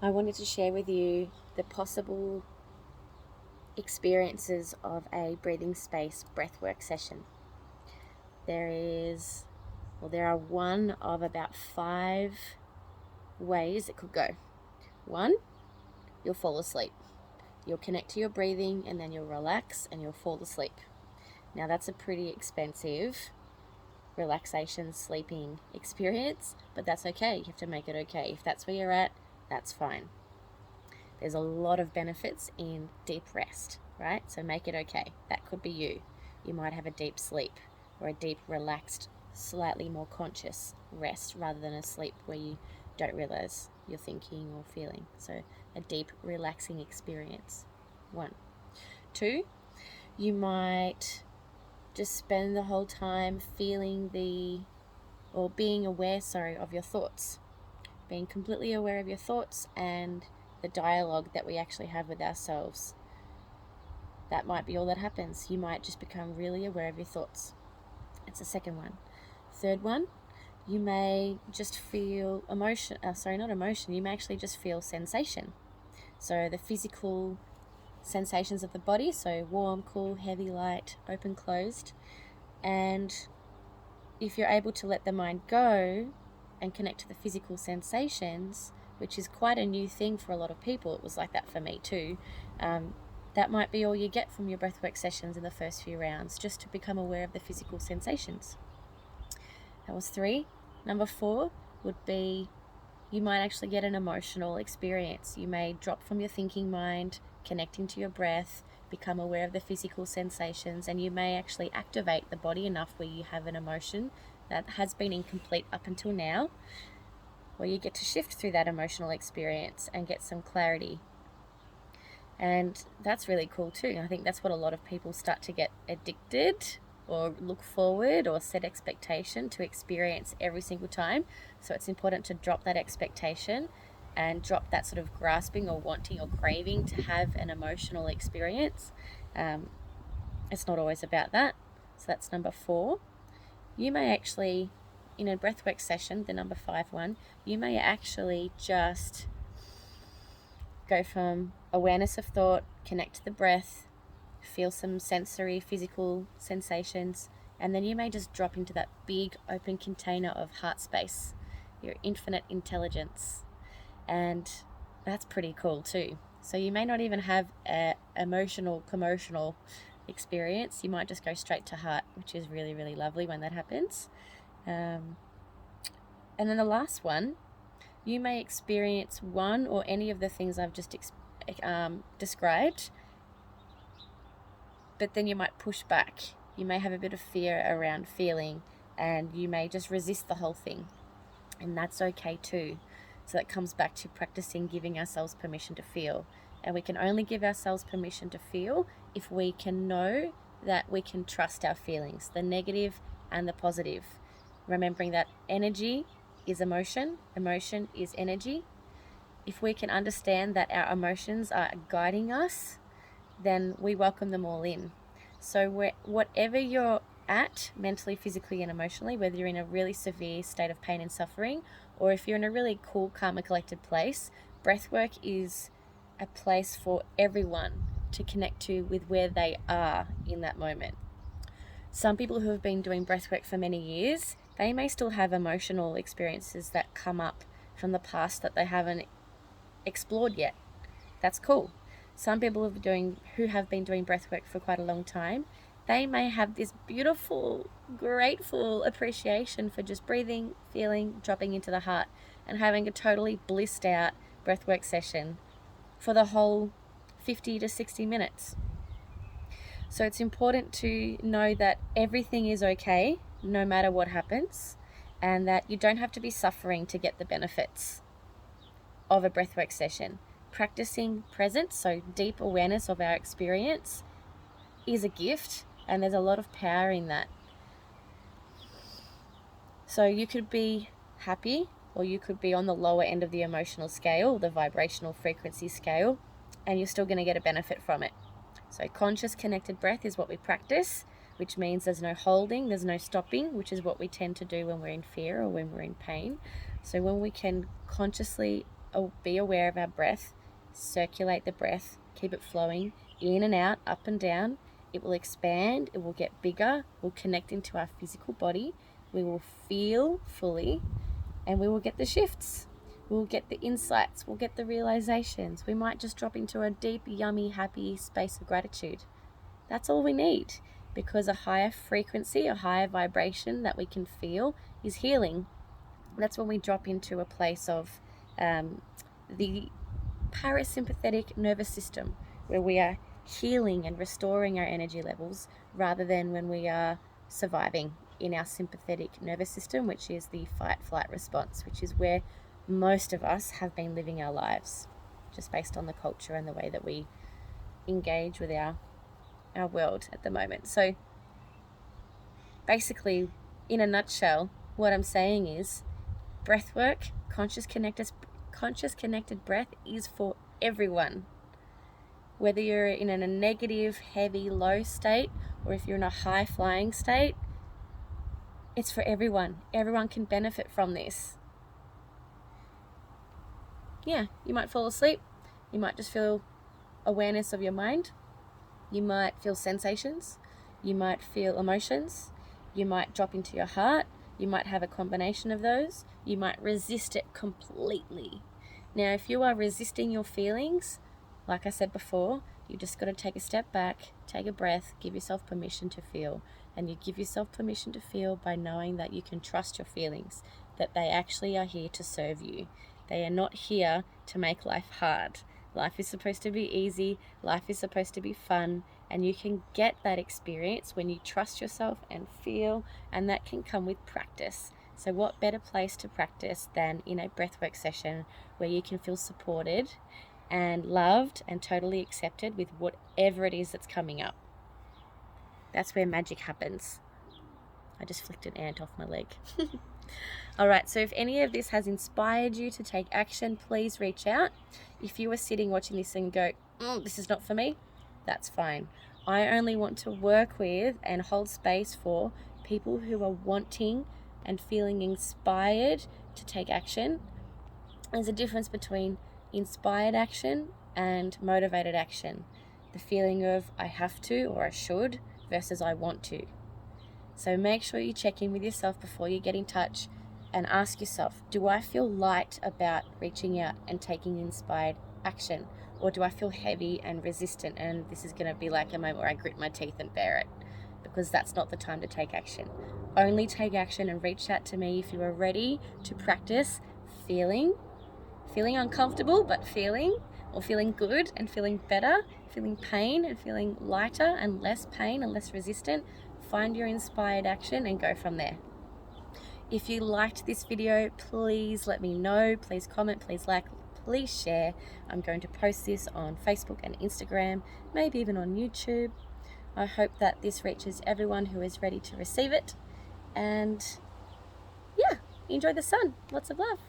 I wanted to share with you the possible experiences of a breathing space breathwork session. There are one of about 5 ways it could go. 1, you'll fall asleep. You'll connect to your breathing and then you'll relax and you'll fall asleep. Now that's a pretty expensive relaxation sleeping experience, but that's okay. You have to make it okay. If that's where you're at, that's fine. There's a lot of benefits in deep rest, right? So make it okay. That could be you. You might have a deep sleep or a deep, relaxed, slightly more conscious rest rather than a sleep where you don't realize you're thinking or feeling. So a deep, relaxing experience. 1. 2, you might just spend the whole time being aware, of your thoughts. Being completely aware of your thoughts and the dialogue that we actually have with ourselves. That might be all that happens. You might just become really aware of your thoughts. It's the second one. Third one, you may just feel you may actually just feel sensation. So the physical sensations of the body, so warm, cool, heavy, light, open, closed. And if you're able to let the mind go and connect to the physical sensations, which is quite a new thing for a lot of people, it was like that for me too, that might be all you get from your breathwork sessions in the first few rounds, just to become aware of the physical sensations. That was 3. Number 4 would be you might actually get an emotional experience. You may drop from your thinking mind, connecting to your breath, become aware of the physical sensations, and you may actually activate the body enough where you have an emotion that has been incomplete up until now, where you get to shift through that emotional experience and get some clarity. And that's really cool too. I think that's what a lot of people start to get addicted or look forward or set expectation to experience every single time. So it's important to drop that expectation and drop that sort of grasping or wanting or craving to have an emotional experience. It's not always about that. So that's number 4. You may actually, in a breathwork session, the number 5 one, you may actually just go from awareness of thought, connect to the breath, feel some sensory, physical sensations, and then you may just drop into that big open container of heart space, your infinite intelligence. And that's pretty cool too. So you may not even have an emotional, commotional experience. You might just go straight to heart, which is really, really lovely when that happens. And then the last one, you may experience one or any of the things I've just described, but then you might push back. You may have a bit of fear around feeling, and you may just resist the whole thing, and that's okay too. So that comes back to practicing giving ourselves permission to feel, and we can only give ourselves permission to feel if we can know that we can trust our feelings, the negative and the positive, remembering that energy is emotion is energy. If we can understand that our emotions are guiding us, then we welcome them all in. So whatever you're at, mentally, physically, and emotionally, whether you're in a really severe state of pain and suffering, or if you're in a really cool, calm, and collected place, breathwork is a place for everyone to connect to with where they are in that moment. Some people who have been doing breathwork for many years, they may still have emotional experiences that come up from the past that they haven't explored yet. That's cool. Some people who have been doing breathwork for quite a long time, they may have this beautiful, grateful appreciation for just breathing, feeling, dropping into the heart, and having a totally blissed out breathwork session for the whole 50 to 60 minutes. So it's important to know that everything is okay, no matter what happens, and that you don't have to be suffering to get the benefits of a breathwork session. Practicing presence, so deep awareness of our experience, is a gift, and there's a lot of power in that. So you could be happy, or you could be on the lower end of the emotional scale, the vibrational frequency scale, and you're still going to get a benefit from it. So conscious connected breath is what we practice, which means there's no holding, there's no stopping, which is what we tend to do when we're in fear or when we're in pain. So when we can consciously be aware of our breath, circulate the breath, keep it flowing in and out, up and down. It will expand, it will get bigger, we'll connect into our physical body, we will feel fully, and we will get the shifts. We'll get the insights, we'll get the realizations. We might just drop into a deep, yummy, happy space of gratitude. That's all we need, because a higher frequency, a higher vibration that we can feel is healing. That's when we drop into a place of the parasympathetic nervous system, where we are healing and restoring our energy levels, rather than when we are surviving in our sympathetic nervous system, which is the fight-flight response, which is where most of us have been living our lives, just based on the culture and the way that we engage with our world at the moment. So basically, in a nutshell, what I'm saying is breathwork, conscious connected breath is for everyone. Whether you're in a negative, heavy, low state, or if you're in a high flying state, it's for everyone. Everyone can benefit from this. Yeah, you might fall asleep. You might just feel awareness of your mind. You might feel sensations. You might feel emotions. You might drop into your heart. You might have a combination of those. You might resist it completely. Now, if you are resisting your feelings, like I said before, you just got to take a step back, take a breath, give yourself permission to feel. And you give yourself permission to feel by knowing that you can trust your feelings, that they actually are here to serve you. They are not here to make life hard. Life is supposed to be easy. Life is supposed to be fun. And you can get that experience when you trust yourself and feel, and that can come with practice. So what better place to practice than in a breathwork session where you can feel supported and loved and totally accepted with whatever it is that's coming up. That's where magic happens. I just flicked an ant off my leg. All right, so if any of this has inspired you to take action, please reach out. If you are sitting watching this and go, this is not for me, that's fine. I only want to work with and hold space for people who are wanting and feeling inspired to take action. There's a difference between inspired action and motivated action. The feeling of I have to or I should versus I want to. So make sure you check in with yourself before you get in touch and ask yourself, do I feel light about reaching out and taking inspired action? Or do I feel heavy and resistant, and this is going to be like a moment where I grit my teeth and bear it? Because that's not the time to take action. Only take action and reach out to me if you are ready to practice feeling uncomfortable, but feeling good and feeling better, feeling pain and feeling lighter and less pain and less resistant. Find your inspired action and go from there. If you liked this video, please let me know. Please comment, please like, please share. I'm going to post this on Facebook and Instagram, maybe even on YouTube. I hope that this reaches everyone who is ready to receive it. And yeah, enjoy the sun. Lots of love.